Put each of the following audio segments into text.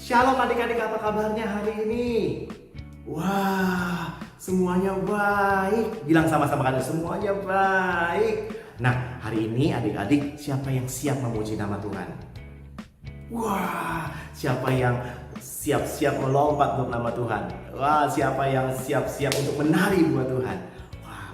Shalom adik-adik, apa kabarnya hari ini? Wah, semuanya baik. Bilang sama-sama kalian, semuanya baik. Nah, hari ini adik-adik, siapa yang siap memuji nama Tuhan? Wah, siapa yang siap-siap melompat untuk nama Tuhan? Wah, siapa yang siap-siap untuk menari buat Tuhan?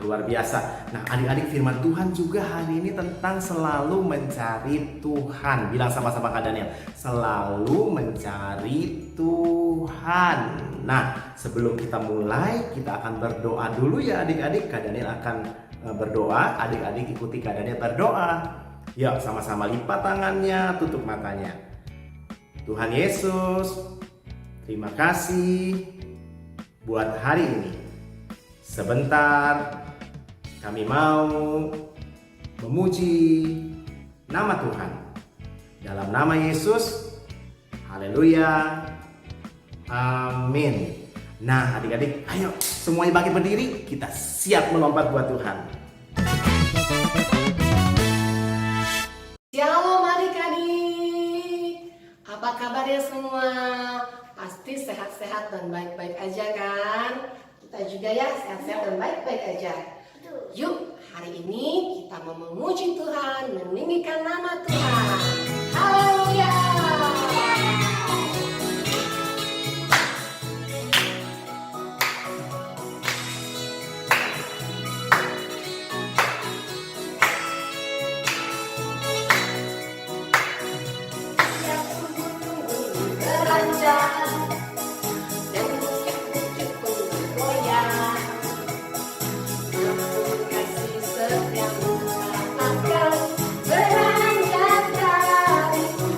Luar biasa. Nah, adik-adik, firman Tuhan juga hari ini tentang selalu mencari Tuhan. Bilang sama-sama Kak Daniel, selalu mencari Tuhan. Nah, sebelum kita mulai, kita akan berdoa dulu ya adik-adik. Kak Daniel akan berdoa, adik-adik ikuti Kak Daniel berdoa. Yuk, sama-sama lipat tangannya, tutup matanya. Tuhan Yesus, terima kasih buat hari ini. Sebentar kami mau memuji nama Tuhan. Dalam nama Yesus, haleluya, amin. Nah adik-adik, ayo semuanya bangkit berdiri, kita siap melompat buat Tuhan. Shalom adik-adik, apa kabarnya semua? Pasti sehat-sehat dan baik-baik aja kan? Kita juga ya sehat-sehat dan baik-baik aja. Yuk, hari ini kita mau memuji Tuhan, meninggikan nama Tuhan. Haleluya. Beranjak dan bukit-bukit pun bergoyang. Kasih setiamu akan beranjak dariku.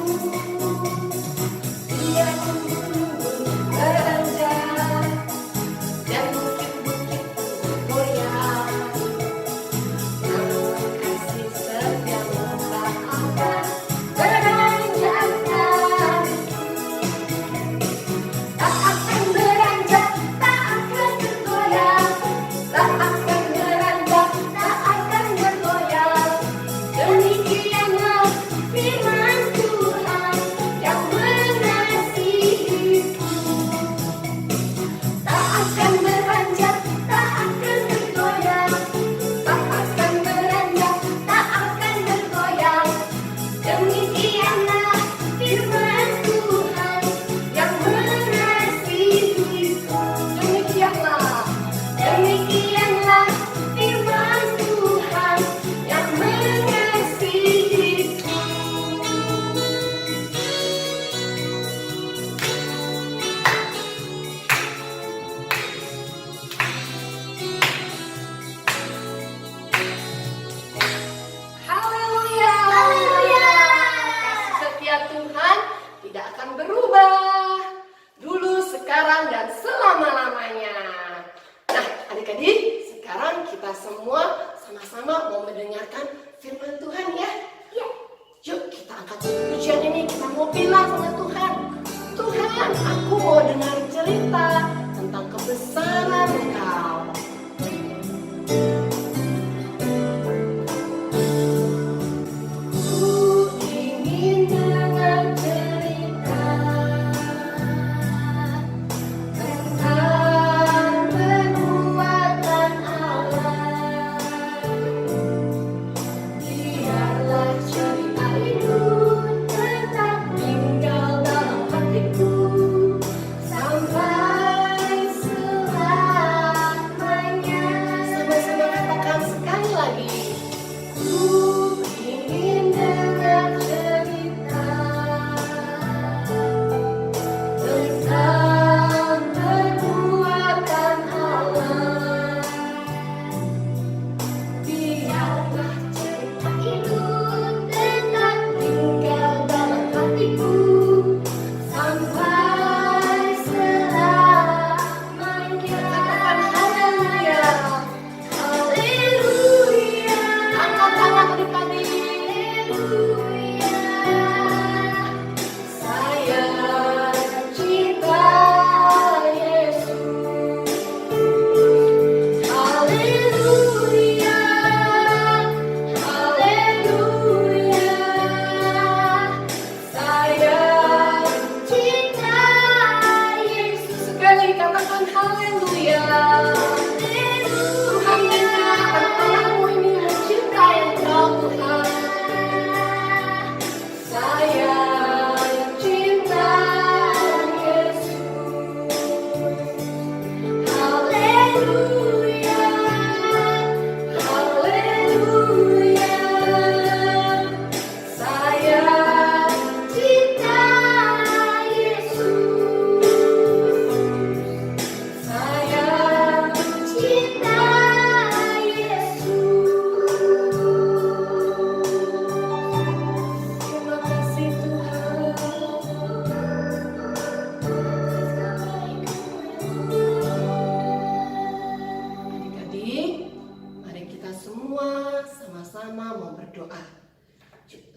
Dia gunung-gunung beranjak dan bukit-bukit pun bergoyang. Namun kasih setiamu akan beranjak dariku. Tak akan beranjak, tak akan bergoyang. Tak akan beranjak, tak akan bergoyang. Demikianlah firman Tuhan yang mengasihiku. Tak akan beranjak, tak akan bergoyang. Tak akan beranjak, tak akan bergoyang. Demikianlah firman Tuhan yang mengasihiku. Demikianlah firman Tuhan yang mengasihiku. Haleluya. Kasih setia Tuhan tidak akan berubah. Dulu, sekarang, dan selama-lamanya. Nah, adik-adik, sekarang kita semua sama-sama mau mendengarkan firman Tuhan ya. Yuk kita angkat pujian ini, kita mau bilang sama Tuhan. Tuhan, aku mau dengar cerita tentang kebesaran Engkau. Ku ingin dengar cerita tentang perbuatan Allah. Biarlah cerita itu tetap tinggal dalam hatiku.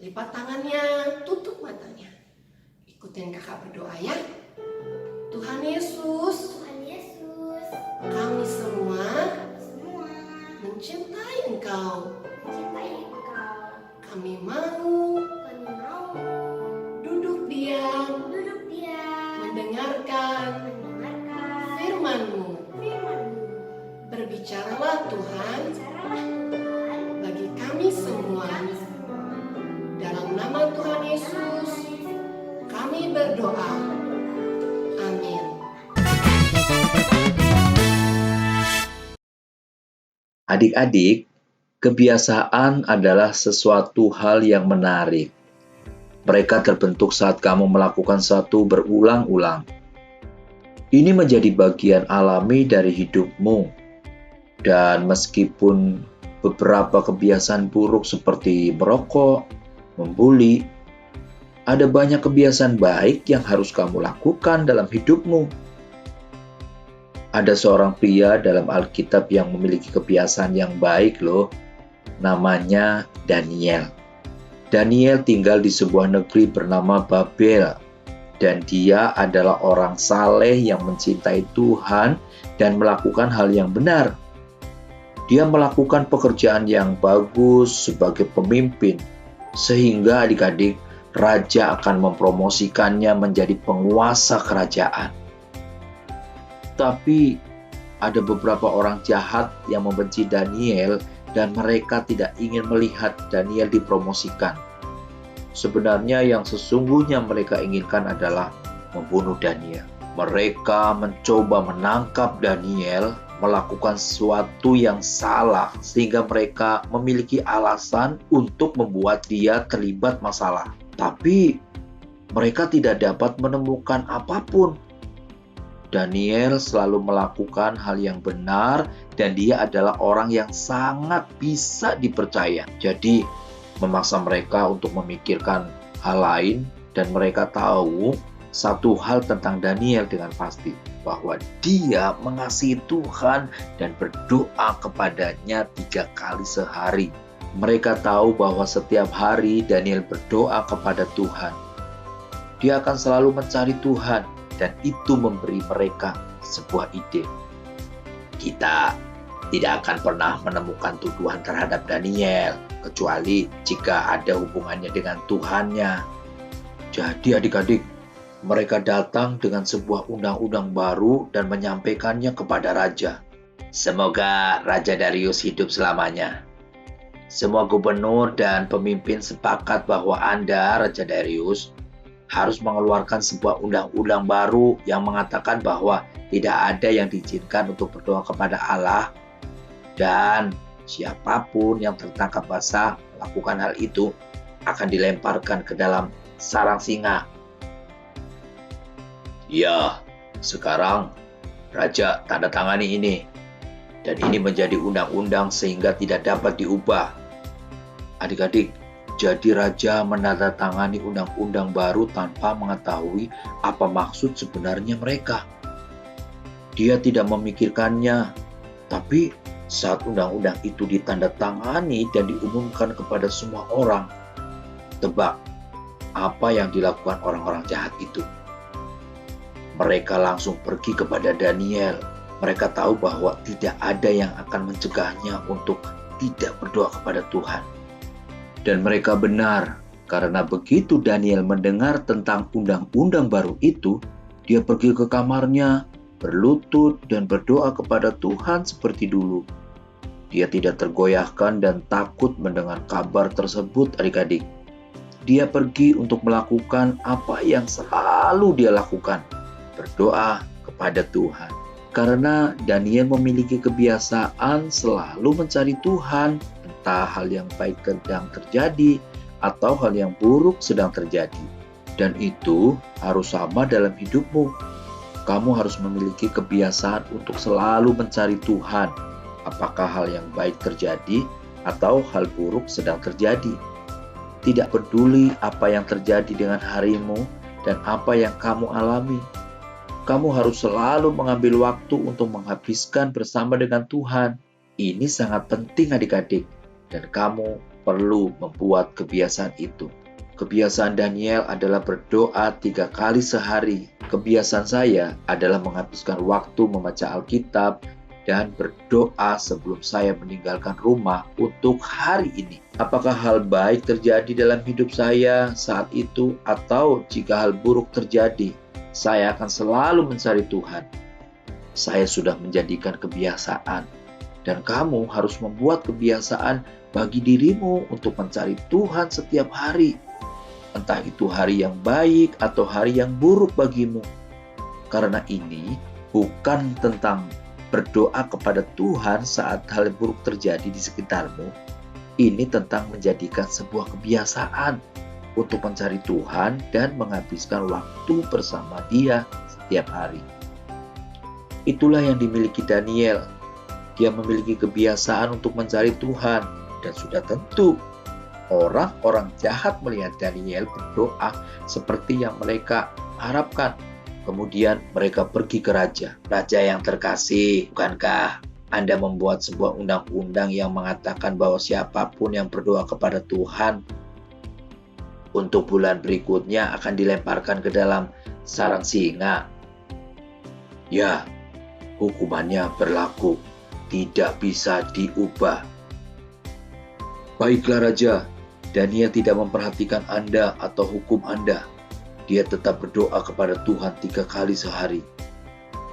lipat tangannya, tutup matanya. Ikutin kakak berdoa ya. Tuhan Yesus, kami semua mencintai Engkau. Kami mau duduk diam mendengarkan firman-Mu. Berbicaralah Tuhan bagi kami semua. Dalam nama Tuhan Yesus, kami berdoa. Amin. Adik-adik, kebiasaan adalah sesuatu hal yang menarik. Mereka terbentuk saat kamu melakukan satu berulang-ulang. Ini menjadi bagian alami dari hidupmu. Dan meskipun beberapa kebiasaan buruk seperti merokok, membuli, ada banyak kebiasaan baik yang harus kamu lakukan dalam hidupmu. Ada seorang pria dalam Alkitab yang memiliki kebiasaan yang baik loh. Namanya Daniel. Daniel tinggal di sebuah negeri bernama Babel. Dan dia adalah orang saleh yang mencintai Tuhan dan melakukan hal yang benar. Dia melakukan pekerjaan yang bagus sebagai pemimpin, sehingga adik-adik, raja akan mempromosikannya menjadi penguasa kerajaan. Tapi ada beberapa orang jahat yang membenci Daniel dan mereka tidak ingin melihat Daniel dipromosikan. Sebenarnya yang sesungguhnya mereka inginkan adalah membunuh Daniel. Mereka mencoba menangkap Daniel melakukan sesuatu yang salah sehingga mereka memiliki alasan untuk membuat dia terlibat masalah. Tapi mereka tidak dapat menemukan apapun. Daniel selalu melakukan hal yang benar dan dia adalah orang yang sangat bisa dipercaya. Jadi memaksa mereka untuk memikirkan hal lain dan mereka tahu satu hal tentang Daniel dengan pasti, bahwa dia mengasihi Tuhan dan berdoa kepadanya 3 kali sehari. Mereka tahu bahwa setiap hari Daniel berdoa kepada Tuhan. Dia akan selalu mencari Tuhan dan itu memberi mereka sebuah ide. Kita tidak akan pernah menemukan tuduhan terhadap Daniel, kecuali jika ada hubungannya dengan Tuhannya. Jadi adik-adik, mereka datang dengan sebuah undang-undang baru dan menyampaikannya kepada raja. Semoga Raja Darius hidup selamanya. Semua gubernur dan pemimpin sepakat bahwa Anda, Raja Darius, harus mengeluarkan sebuah undang-undang baru yang mengatakan bahwa tidak ada yang diizinkan untuk berdoa kepada Allah dan siapapun yang tertangkap basah melakukan hal itu akan dilemparkan ke dalam sarang singa. Ya, sekarang Raja tanda tangani ini. Dan ini menjadi undang-undang sehingga tidak dapat diubah. Adik-adik, jadi Raja menandatangani undang-undang baru tanpa mengetahui apa maksud sebenarnya mereka. Dia tidak memikirkannya, tapi saat undang-undang itu ditandatangani dan diumumkan kepada semua orang, tebak apa yang dilakukan orang-orang jahat itu? Mereka langsung pergi kepada Daniel. Mereka tahu bahwa tidak ada yang akan mencegahnya untuk tidak berdoa kepada Tuhan. Dan mereka benar, karena begitu Daniel mendengar tentang undang-undang baru itu, dia pergi ke kamarnya, berlutut dan berdoa kepada Tuhan seperti dulu. Dia tidak tergoyahkan dan takut mendengar kabar tersebut, adik-adik. Dia pergi untuk melakukan apa yang selalu dia lakukan, berdoa kepada Tuhan. Karena Daniel memiliki kebiasaan selalu mencari Tuhan, entah hal yang baik sedang terjadi atau hal yang buruk sedang terjadi. Dan itu harus sama dalam hidupmu. Kamu harus memiliki kebiasaan untuk selalu mencari Tuhan, apakah hal yang baik terjadi atau hal buruk sedang terjadi. Tidak peduli apa yang terjadi dengan harimu dan apa yang kamu alami. Kamu harus selalu mengambil waktu untuk menghabiskan bersama dengan Tuhan. Ini sangat penting adik-adik, dan kamu perlu membuat kebiasaan itu. Kebiasaan Daniel adalah berdoa 3 kali sehari. Kebiasaan saya adalah menghabiskan waktu membaca Alkitab dan berdoa sebelum saya meninggalkan rumah untuk hari ini. Apakah hal baik terjadi dalam hidup saya saat itu, atau jika hal buruk terjadi, saya akan selalu mencari Tuhan. Saya sudah menjadikan kebiasaan, dan kamu harus membuat kebiasaan bagi dirimu untuk mencari Tuhan setiap hari. Entah itu hari yang baik atau hari yang buruk bagimu. Karena ini bukan tentang berdoa kepada Tuhan saat hal buruk terjadi di sekitarmu. Ini tentang menjadikan sebuah kebiasaan untuk mencari Tuhan dan menghabiskan waktu bersama Dia setiap hari. Itulah yang dimiliki Daniel. Dia memiliki kebiasaan untuk mencari Tuhan, dan sudah tentu orang-orang jahat melihat Daniel berdoa seperti yang mereka harapkan. Kemudian mereka pergi ke raja. Raja yang terkasih, bukankah Anda membuat sebuah undang-undang yang mengatakan bahwa siapapun yang berdoa kepada Tuhan untuk bulan berikutnya akan dilemparkan ke dalam sarang singa? Ya, hukumannya berlaku, tidak bisa diubah. Baiklah Raja, Daniel tidak memperhatikan Anda atau hukum Anda. Dia tetap berdoa kepada Tuhan 3 kali sehari.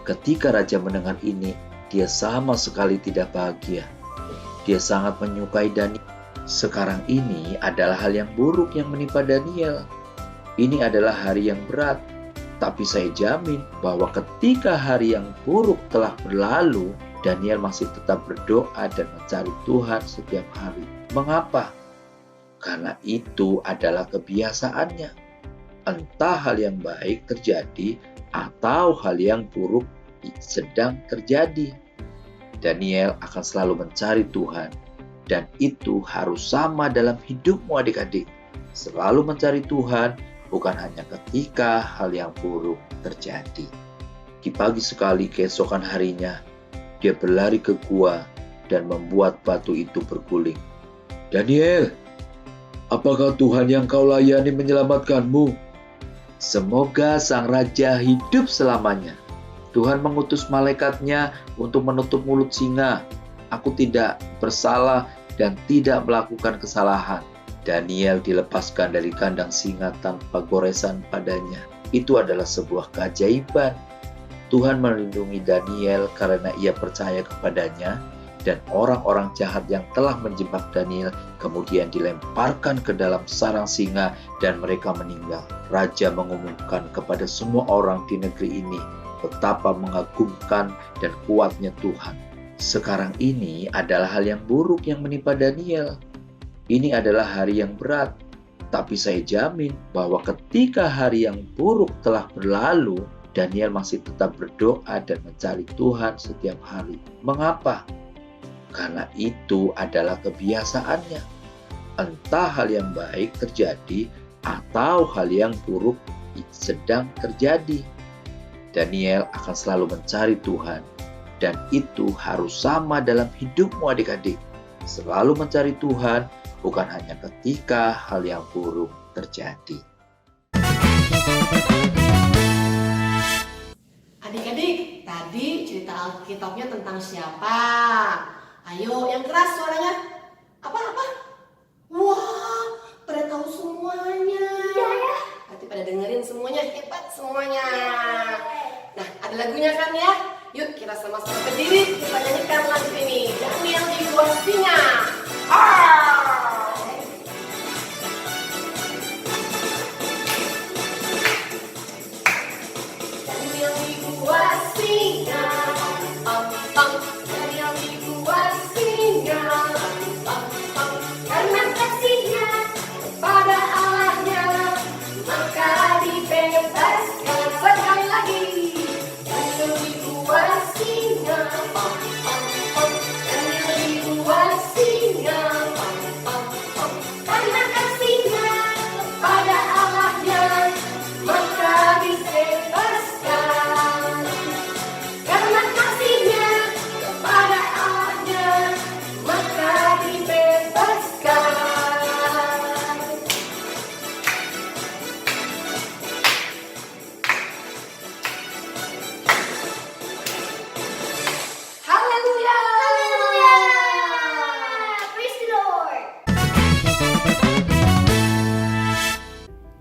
Ketika Raja mendengar ini, dia sama sekali tidak bahagia. Dia sangat menyukai Daniel. Sekarang ini adalah hal yang buruk yang menimpa Daniel. Ini adalah hari yang berat. Tapi saya jamin bahwa ketika hari yang buruk telah berlalu, Daniel masih tetap berdoa dan mencari Tuhan setiap hari. Mengapa? Karena itu adalah kebiasaannya. Entah hal yang baik terjadi atau hal yang buruk sedang terjadi, Daniel akan selalu mencari Tuhan. Dan itu harus sama dalam hidupmu adik-adik. Selalu mencari Tuhan, bukan hanya ketika hal yang buruk terjadi. Di pagi sekali keesokan harinya, dia berlari ke gua dan membuat batu itu berguling. Daniel, apakah Tuhan yang kau layani menyelamatkanmu? Semoga sang raja hidup selamanya. Tuhan mengutus malaikatnya untuk menutup mulut singa. Aku tidak bersalah dan tidak melakukan kesalahan. Daniel dilepaskan dari kandang singa tanpa goresan padanya. Itu adalah sebuah keajaiban. Tuhan melindungi Daniel karena ia percaya kepadanya, dan orang-orang jahat yang telah menjebak Daniel kemudian dilemparkan ke dalam sarang singa dan mereka meninggal. Raja mengumumkan kepada semua orang di negeri ini betapa mengagumkan dan kuatnya Tuhan. Sekarang ini adalah hal yang buruk yang menimpa Daniel. Ini adalah hari yang berat, tapi saya jamin bahwa ketika hari yang buruk telah berlalu, Daniel masih tetap berdoa dan mencari Tuhan setiap hari. Mengapa? Karena itu adalah kebiasaannya. Entah hal yang baik terjadi atau hal yang buruk sedang terjadi, Daniel akan selalu mencari Tuhan. Dan itu harus sama dalam hidupmu adik-adik. Selalu mencari Tuhan, bukan hanya ketika hal yang buruk terjadi. Adik-adik, tadi cerita Alkitabnya tentang siapa? Ayo, yang keras suaranya. Apa? Wah, pada tahu semuanya. Iya ya. Berarti pada dengerin semuanya, hebat semuanya. Nah, ada lagunya kan ya? Yuk kita sama-sama berdiri, kita nyanyikan lagu ini. Daniel di gua singa. Daniel di gua singa. Daniel di gua singa. Karena kasihnya kepada Allahnya, maka dibebaskan. Sekali lagi. Daniel di gua singa.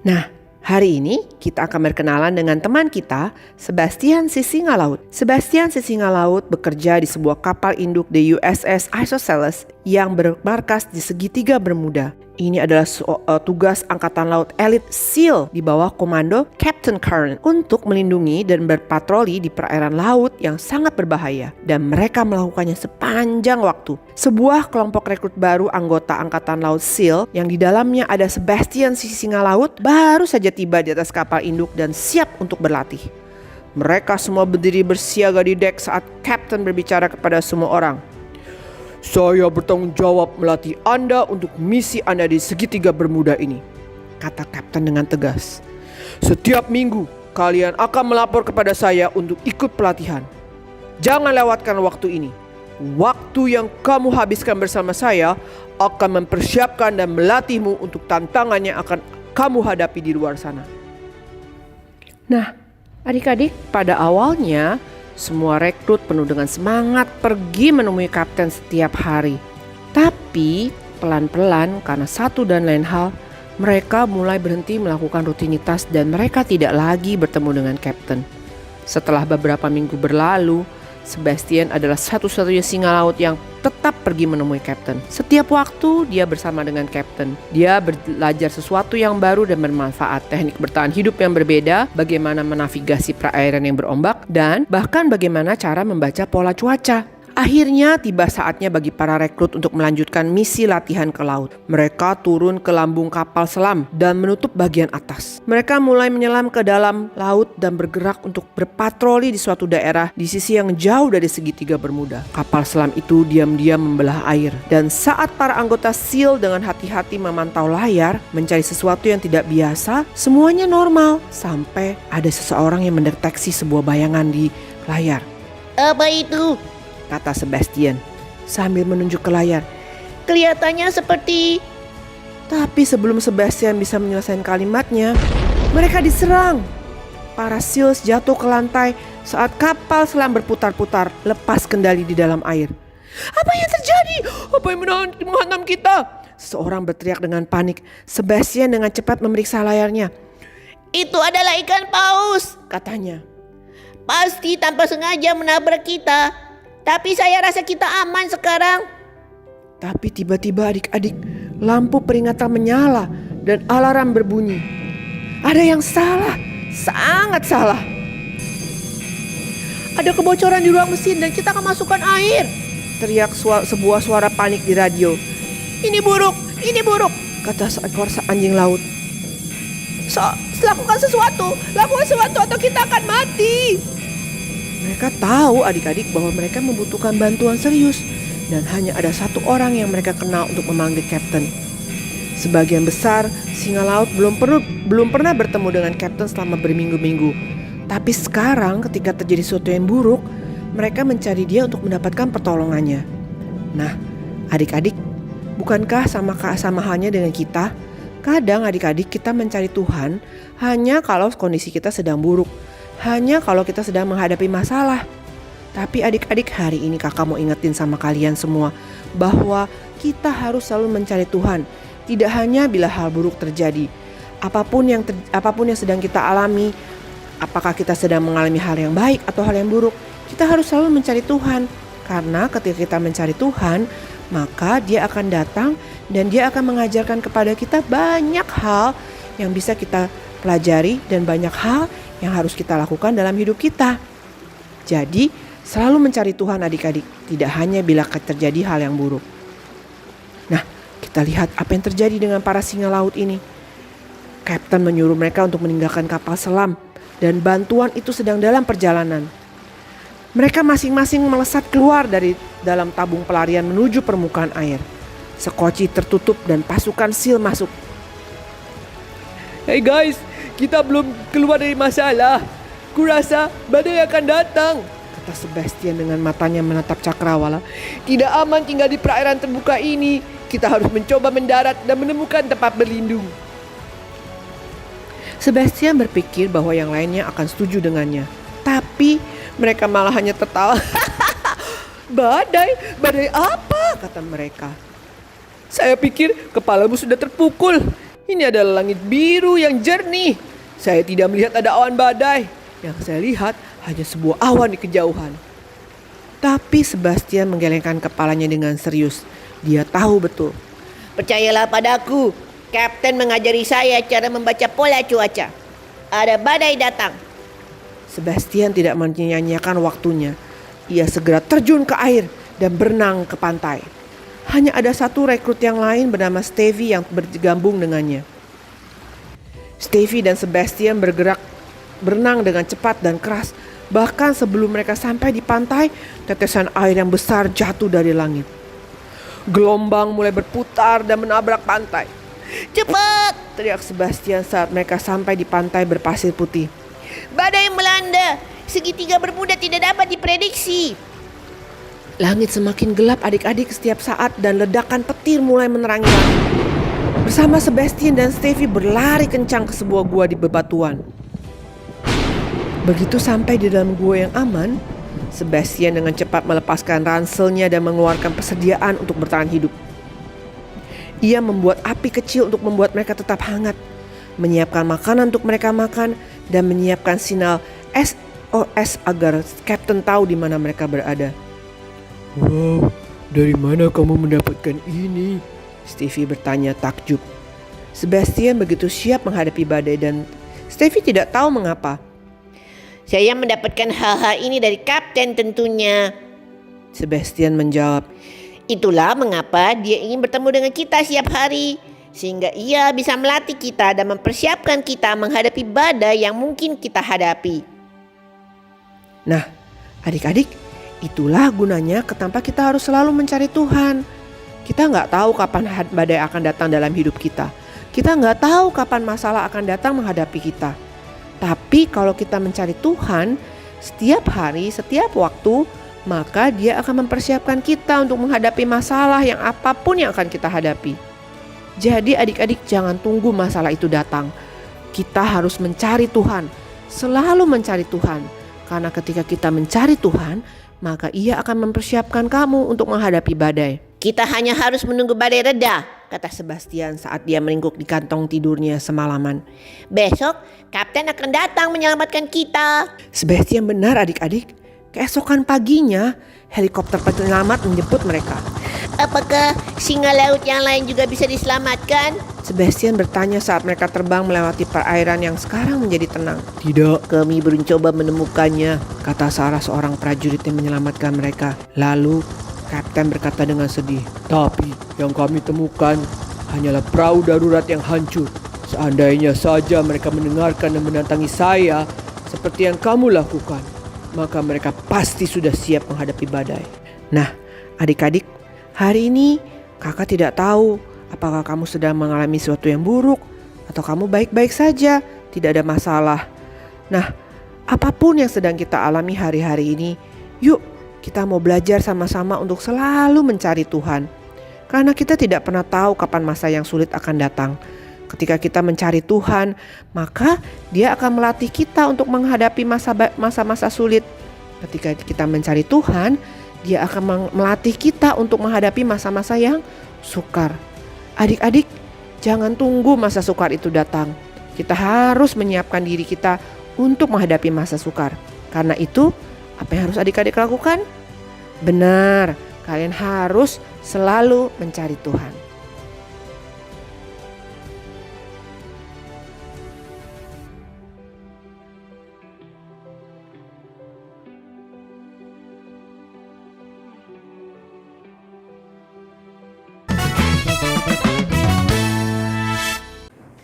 Nah, hari ini kita akan berkenalan dengan teman kita, Sebastian si singa laut. Sebastian si singa laut bekerja di sebuah kapal induk the USS Isosceles yang bermarkas di segitiga Bermuda. Ini adalah tugas Angkatan Laut Elit SEAL di bawah komando Captain Kern untuk melindungi dan berpatroli di perairan laut yang sangat berbahaya. Dan mereka melakukannya sepanjang waktu. Sebuah kelompok rekrut baru anggota Angkatan Laut SEAL yang di dalamnya ada Sebastian si singa laut baru saja tiba di atas kapal induk dan siap untuk berlatih. Mereka semua berdiri bersiaga di dek saat Captain berbicara kepada semua orang. "Saya bertanggung jawab melatih Anda untuk misi Anda di segitiga Bermuda ini," kata Kapten dengan tegas. "Setiap minggu kalian akan melapor kepada saya untuk ikut pelatihan. Jangan lewatkan waktu ini. Waktu yang kamu habiskan bersama saya akan mempersiapkan dan melatihmu untuk tantangan yang akan kamu hadapi di luar sana." Nah, adik-adik, pada awalnya semua rekrut penuh dengan semangat pergi menemui kapten setiap hari. Tapi pelan-pelan karena satu dan lain hal, mereka mulai berhenti melakukan rutinitas dan mereka tidak lagi bertemu dengan kapten. Setelah beberapa minggu berlalu, Sebastian adalah satu-satunya singa laut yang tetap pergi menemui kapten. Setiap waktu dia bersama dengan kapten. Dia belajar sesuatu yang baru dan bermanfaat, teknik bertahan hidup yang berbeda, bagaimana menavigasi perairan yang berombak, dan bahkan bagaimana cara membaca pola cuaca. Akhirnya tiba saatnya bagi para rekrut untuk melanjutkan misi latihan ke laut. Mereka turun ke lambung kapal selam dan menutup bagian atas. Mereka mulai menyelam ke dalam laut dan bergerak untuk berpatroli di suatu daerah di sisi yang jauh dari segitiga Bermuda. Kapal selam itu diam-diam membelah air. Dan saat para anggota SEAL dengan hati-hati memantau layar, mencari sesuatu yang tidak biasa, semuanya normal. Sampai ada seseorang yang mendeteksi sebuah bayangan di layar. "Apa itu?" kata Sebastian sambil menunjuk ke layar. "Kelihatannya seperti..." Tapi sebelum Sebastian bisa menyelesaikan kalimatnya, mereka diserang. Para SEALs jatuh ke lantai saat kapal selam berputar-putar lepas kendali di dalam air. "Apa yang terjadi? Apa yang menghantam kita?" Seseorang berteriak dengan panik. Sebastian dengan cepat memeriksa layarnya. "Itu adalah ikan paus," katanya. "Pasti tanpa sengaja menabrak kita. Tapi saya rasa kita aman sekarang." Tapi tiba-tiba adik-adik, lampu peringatan menyala dan alarm berbunyi. Ada yang salah, sangat salah. "Ada kebocoran di ruang mesin dan kita kemasukan air," teriak sebuah suara panik di radio. Ini buruk," kata seekor anjing laut. Lakukan sesuatu atau kita akan mati." Mereka tahu adik-adik bahwa mereka membutuhkan bantuan serius dan hanya ada satu orang yang mereka kenal untuk memanggil kapten. Sebagian besar singa laut belum pernah bertemu dengan kapten selama berminggu-minggu. Tapi sekarang ketika terjadi sesuatu yang buruk, mereka mencari dia untuk mendapatkan pertolongannya. Nah, adik-adik, bukankah sama halnya dengan kita? Kadang adik-adik kita mencari Tuhan hanya kalau kondisi kita sedang buruk. Hanya kalau kita sedang menghadapi masalah. Tapi adik-adik, hari ini kakak mau ingetin sama kalian semua bahwa kita harus selalu mencari Tuhan. Tidak hanya bila hal buruk terjadi. Apapun yang sedang kita alami, apakah kita sedang mengalami hal yang baik atau hal yang buruk, kita harus selalu mencari Tuhan. Karena ketika kita mencari Tuhan, maka Dia akan datang dan Dia akan mengajarkan kepada kita banyak hal yang bisa kita pelajari dan banyak hal yang harus kita lakukan dalam hidup kita. Jadi selalu mencari Tuhan adik-adik, tidak hanya bila terjadi hal yang buruk. Nah, kita lihat apa yang terjadi dengan para singa laut ini. Kapten menyuruh mereka untuk meninggalkan kapal selam dan bantuan itu sedang dalam perjalanan. Mereka masing-masing melesat keluar dari dalam tabung pelarian menuju permukaan air. Sekoci tertutup dan pasukan SEAL masuk. "Hey guys, kita belum keluar dari masalah. Kurasa badai akan datang," kata Sebastian dengan matanya menatap cakrawala. "Tidak aman tinggal di perairan terbuka ini. Kita harus mencoba mendarat dan menemukan tempat berlindung." Sebastian berpikir bahwa yang lainnya akan setuju dengannya. Tapi mereka malah hanya tertawa. Badai apa?" kata mereka. "Saya pikir kepalamu sudah terpukul. Ini adalah langit biru yang jernih. Saya tidak melihat ada awan badai. Yang saya lihat hanya sebuah awan di kejauhan. Tapi Sebastian menggelengkan kepalanya dengan serius. Dia tahu betul. Percayalah padaku, Kapten mengajari saya cara membaca pola cuaca. Ada badai datang. Sebastian tidak menyia-nyiakan waktunya. Ia segera terjun ke air dan berenang ke pantai. Hanya ada satu rekrut yang lain bernama Stevie yang bergabung dengannya. Stevie dan Sebastian bergerak berenang dengan cepat dan keras. Bahkan sebelum mereka sampai di pantai, tetesan air yang besar jatuh dari langit. Gelombang mulai berputar dan menabrak pantai. Cepat! Teriak Sebastian saat mereka sampai di pantai berpasir putih. Badai melanda. Segitiga bermuda tidak dapat diprediksi. Langit semakin gelap adik-adik setiap saat dan ledakan petir mulai menerangi langit. Bersama Sebastian dan Stevie berlari kencang ke sebuah gua di bebatuan. Begitu sampai di dalam gua yang aman, Sebastian dengan cepat melepaskan ranselnya dan mengeluarkan persediaan untuk bertahan hidup. Ia membuat api kecil untuk membuat mereka tetap hangat, menyiapkan makanan untuk mereka makan, dan menyiapkan sinyal SOS agar Kapten tahu di mana mereka berada. Wow, dari mana kamu mendapatkan ini? Stevie bertanya takjub. Sebastian begitu siap menghadapi badai dan Stevie tidak tahu mengapa. Saya mendapatkan hal-hal ini dari Kapten tentunya. Sebastian menjawab. Itulah mengapa dia ingin bertemu dengan kita setiap hari. Sehingga ia bisa melatih kita dan mempersiapkan kita menghadapi badai yang mungkin kita hadapi. Nah, adik-adik, itulah gunanya kenapa kita harus selalu mencari Tuhan. Kita nggak tahu kapan badai akan datang dalam hidup kita. Kita nggak tahu kapan masalah akan datang menghadapi kita. Tapi kalau kita mencari Tuhan setiap hari, setiap waktu, maka Dia akan mempersiapkan kita untuk menghadapi masalah yang apapun yang akan kita hadapi. Jadi adik-adik jangan tunggu masalah itu datang. Kita harus mencari Tuhan, selalu mencari Tuhan. Karena ketika kita mencari Tuhan, maka Ia akan mempersiapkan kamu untuk menghadapi badai. Kita hanya harus menunggu badai reda, kata Sebastian saat dia meringkuk di kantong tidurnya semalaman. Besok Kapten akan datang menyelamatkan kita. Sebastian benar adik-adik. Keesokan paginya helikopter penyelamat menjemput mereka. Apakah singa laut yang lain juga bisa diselamatkan? Sebastian bertanya saat mereka terbang melewati perairan yang sekarang menjadi tenang. Tidak. Kami mencoba menemukannya, kata salah seorang prajurit yang menyelamatkan mereka. Lalu Kapten berkata dengan sedih. Tapi yang kami temukan hanyalah perahu darurat yang hancur. Seandainya saja mereka mendengarkan dan mendatangi saya seperti yang kamu lakukan, maka mereka pasti sudah siap menghadapi badai. Nah, adik-adik, hari ini kakak tidak tahu apakah kamu sedang mengalami sesuatu yang buruk atau kamu baik-baik saja, tidak ada masalah. Nah, apapun yang sedang kita alami hari-hari ini, yuk kita mau belajar sama-sama untuk selalu mencari Tuhan. Karena kita tidak pernah tahu kapan masa yang sulit akan datang. Ketika kita mencari Tuhan, maka Dia akan melatih kita untuk menghadapi masa-masa sulit. Ketika kita mencari Tuhan, Dia akan melatih kita untuk menghadapi masa-masa yang sukar. Adik-adik, jangan tunggu masa sukar itu datang. Kita harus menyiapkan diri kita untuk menghadapi masa sukar. Karena itu, apa yang harus adik-adik lakukan? Benar, kalian harus selalu mencari Tuhan.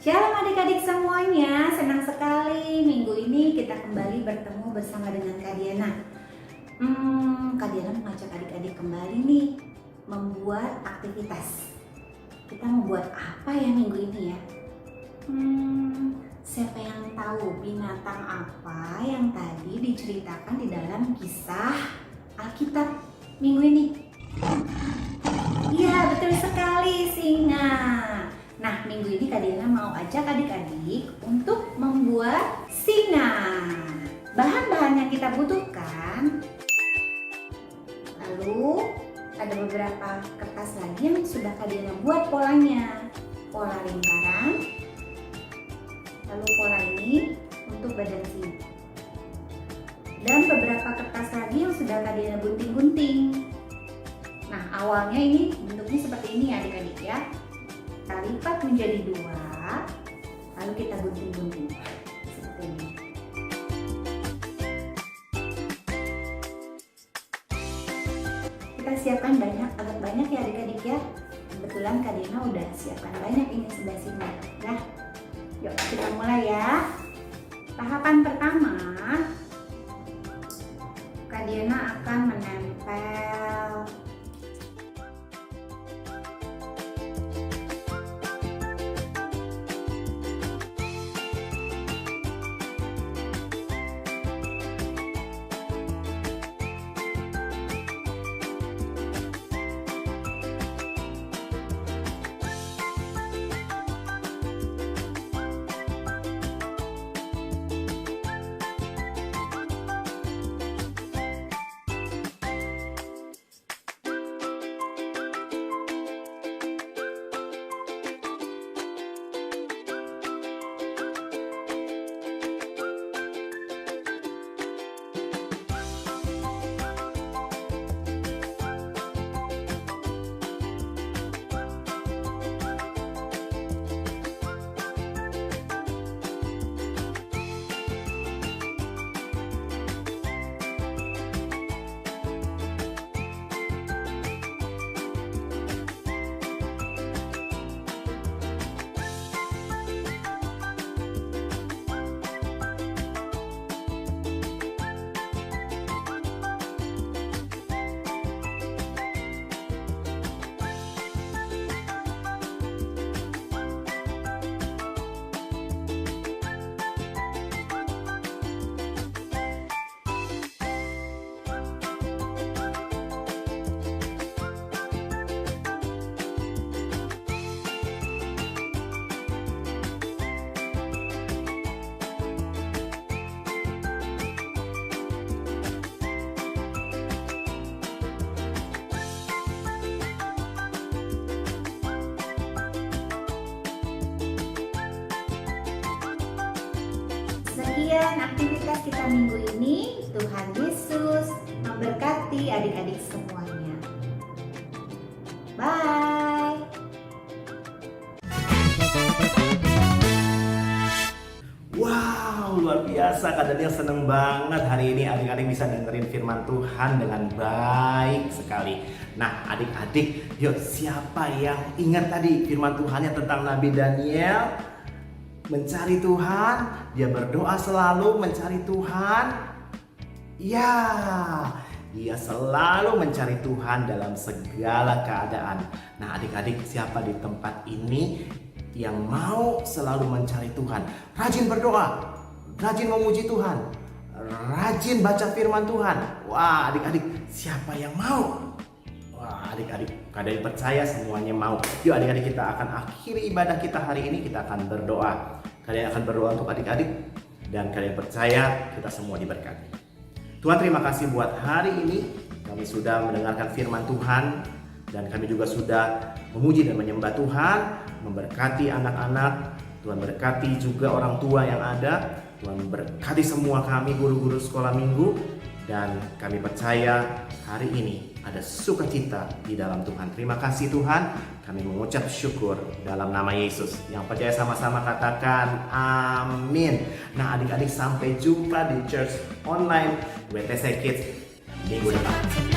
Shalom adik-adik semuanya, senang sekali minggu ini kita kembali bertemu bersama dengan Kak Diana. Kak Diana mengajak adik-adik kembali nih membuat aktivitas. Kita membuat apa ya minggu ini ya? Siapa yang tahu binatang apa yang tadi diceritakan di dalam kisah Alkitab minggu ini? Iya, betul sekali, singa. Nah, minggu ini Kak Diana mau ajak adik-adik untuk membuat singa. Bahan-bahan yang kita butuhkan, lalu ada beberapa kertas lagi yang sudah Kak Diana buat polanya. pola lingkaran, lalu pola ini untuk badan sini. Dan beberapa kertas lagi yang sudah Kak Diana gunting-gunting. Nah, awalnya ini bentuknya seperti ini ya adik-adik ya. Kita lipat menjadi 2, lalu kita gunting-gunting seperti ini. Kita siapkan agak banyak ya adik-adik ya. Kebetulan Kak Diana udah siapkan banyak ini sebelah sini ya. Yuk kita mulai ya. Tahapan pertama, Kak Diana akan menempel Sekian aktivitas kita minggu ini. Tuhan Yesus memberkati adik-adik semuanya. Bye. Wow, luar biasa. Kak Daniel seneng banget hari ini adik-adik bisa dengerin firman Tuhan dengan baik sekali. Nah, adik-adik, yuk siapa yang ingat tadi firman Tuhannya tentang Nabi Daniel? Mencari Tuhan, dia berdoa selalu mencari Tuhan. Ya, dia selalu mencari Tuhan dalam segala keadaan. Nah, adik-adik, siapa di tempat ini yang mau selalu mencari Tuhan, rajin berdoa, rajin memuji Tuhan, rajin baca firman Tuhan? Wah, adik-adik, siapa yang mau? Wah, adik-adik, kalian percaya semuanya mau. Yuk adik-adik, kita akan akhiri ibadah kita hari ini. Kita akan berdoa. Kalian akan berdoa untuk adik-adik, dan kalian percaya kita semua diberkati. Tuhan, terima kasih buat hari ini. Kami sudah mendengarkan firman Tuhan, dan kami juga sudah memuji dan menyembah Tuhan. Memberkati anak-anak, Tuhan berkati juga orang tua yang ada. Tuhan berkati semua kami guru-guru sekolah minggu, dan kami percaya hari ini ada sukacita di dalam Tuhan. Terima kasih Tuhan, kami mengucap syukur dalam nama Yesus. Yang percaya sama-sama katakan amin. Nah adik-adik, sampai jumpa di Church Online WTC Kids minggu depan.